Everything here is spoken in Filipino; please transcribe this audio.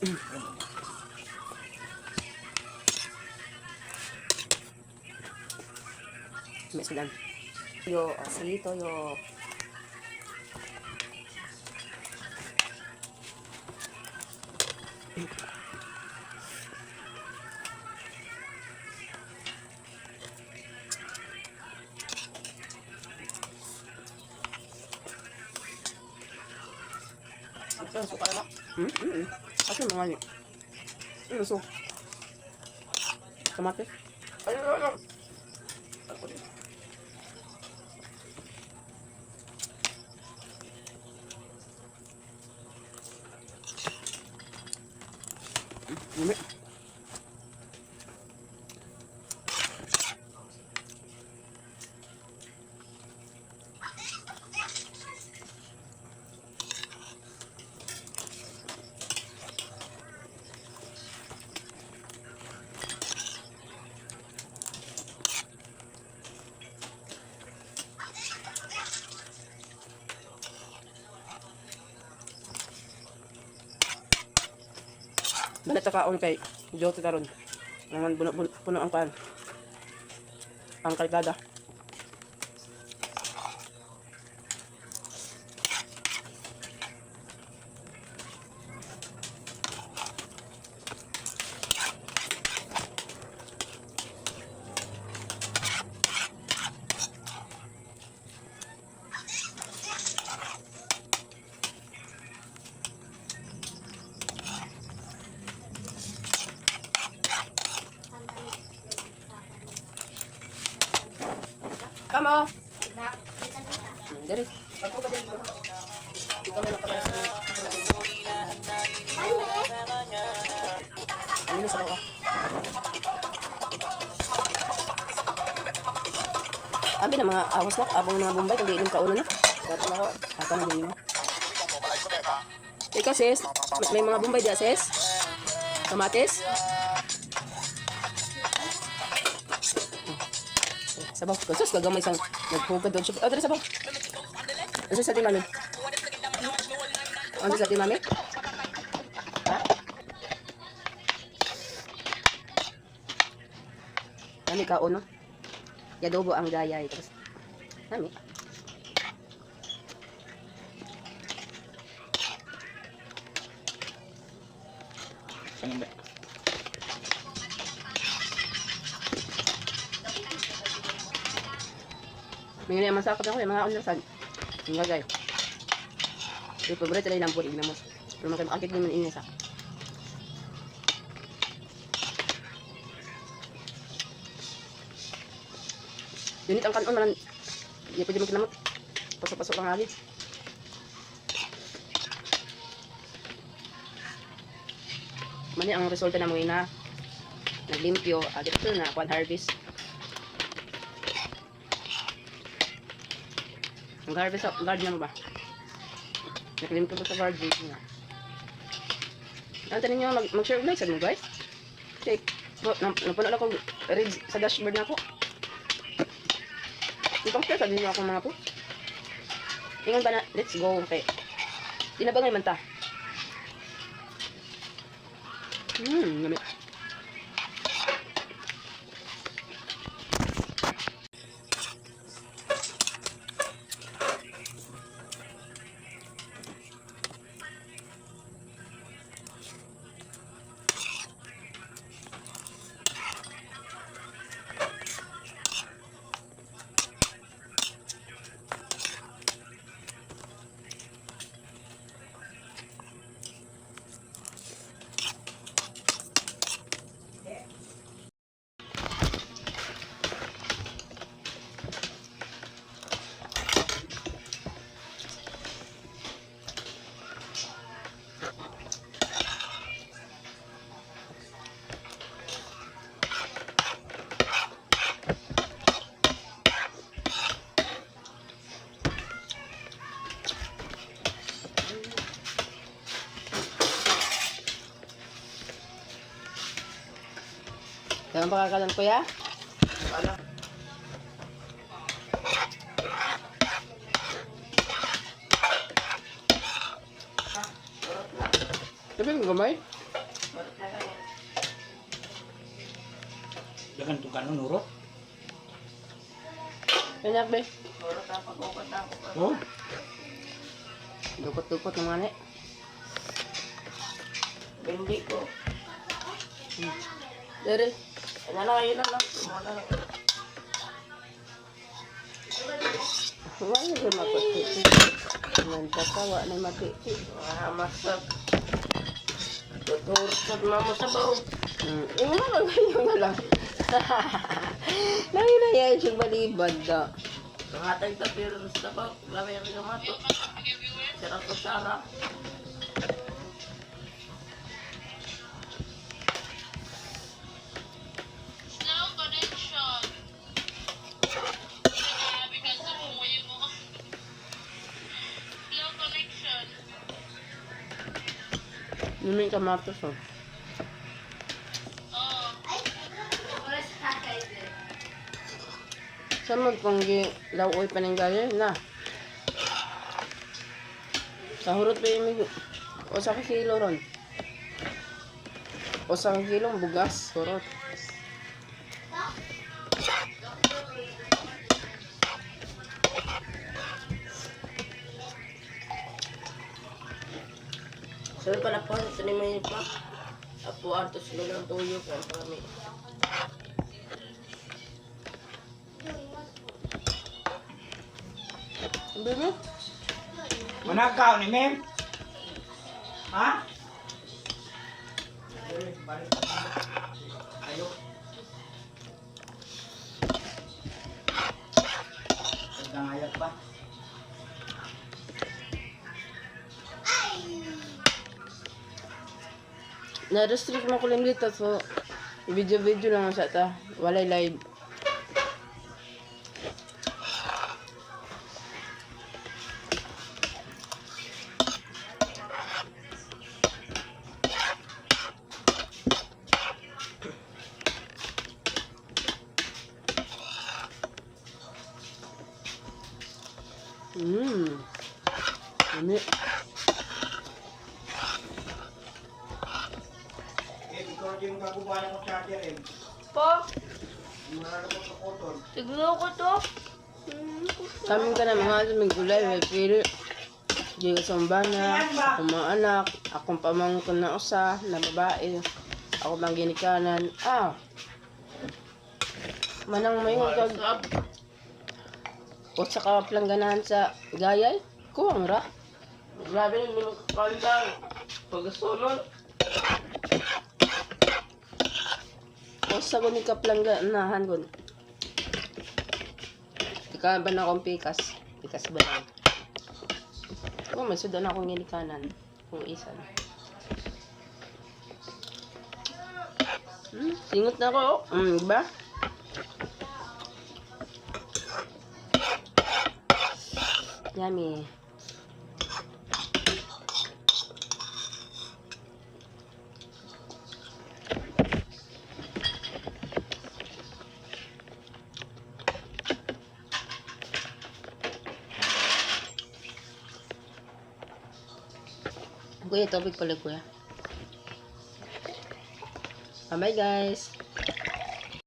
May sudan. Yo, asli toyo. Suka na. Kasi mga ni. So, kamatis. Ay. Ako din. Ini. Balat sa kaon kay Jote taron. Naman puno ang pan. Ang kalkada. Kamo. Dari. Ako ba din? Ikaw na nakapasok. Ano sa ka? Abi na mga awas na, abong mga Bombay kung diinom ka ulo na. Dapat ako, hata na din mo. Ikaw sis, may mga Bombay diya sis? Kamatis? Sabaw, sus, gagamay isang naghugad doon. Oh, tara sabaw. Ano sa ating mami? Ano sa ating mami? Ha? Mami ka uno. Yadobo ang gayay. Tapos, mami. Ano ba? May nga masakot ako eh, mga onlasan. Yung gagay. Yung paborito lang yung lampur, ignamos. Pero makakit naman inisa. Unit ang kanon, malang hindi pwede mo kinamot. Pasok-pasok lang ali. Mani ang resulta na mo na naglimpyo, dito na kuan harvest. Mag-harvest sa garden mo ba? Nakilim ko ba sa garden niya? Antanin nyo, mag-share like sa mo guys. Okay, napuno lang akong read sa dashboard na ako. Ipang-share sa ninyo ako mga po. Ingon ba na, let's go. Okay. Di na ba ngayon man ta? Gamit. Ganun pa kakalan kuya? Ano? Sabi mo gamay? Dagan itong kanon, nuro. Kanya, be. Oh, Dukot-dukot ng mani. Hindi ko. Dari. Ano na kayo na lang. Wala ko mapatiti. Nagkatawa na matiti. Masak. Tuturot na mo sa baog. Yung mga ganyan na lang. Lagi na yan siyang balibad da. Nangatay ta pero sa baog. Lamay ang gamato. Sarap ko sarap. Slow connection. Because of mo. Slow connection. Luming kamatos oh. Oh. Saan mo kung lauoy pa ng gaya na? Sa hurot pa yung o sa kilo ron. O sa kilong bugas, hurot. Sabi pala po, ito ni may pa. Apo, atos na lang tuyo ka. Kami. Bebe? manakaw ni Mem. Ha? Ayo. Tentang ayat pa. Na-restrict mo ko lang dito so video-video lang sa ta. Walay live. Ini. Ikaw yung kagubahan ng charger eh. Po, Maralo ko sa cotton. tignan ko to. Kami ka na mga may gulay, may pili. Di sambana, akong mga anak, akong pamangkin na usa, na babae. Ako bang ginikanan. Manang may hugag. O sa kaplanganahan sa gayay. Kuwang ra. Grabe na yung kandang. Pagkasunod. O sa guni kaplanganahan gun. Ika ba na akong pikas? Pikas ba lang? O may sudan akong ginikanan. Kung isan. Singot na ako. Diba? Yummy. Kuya, tubig pala kuya. Bye guys.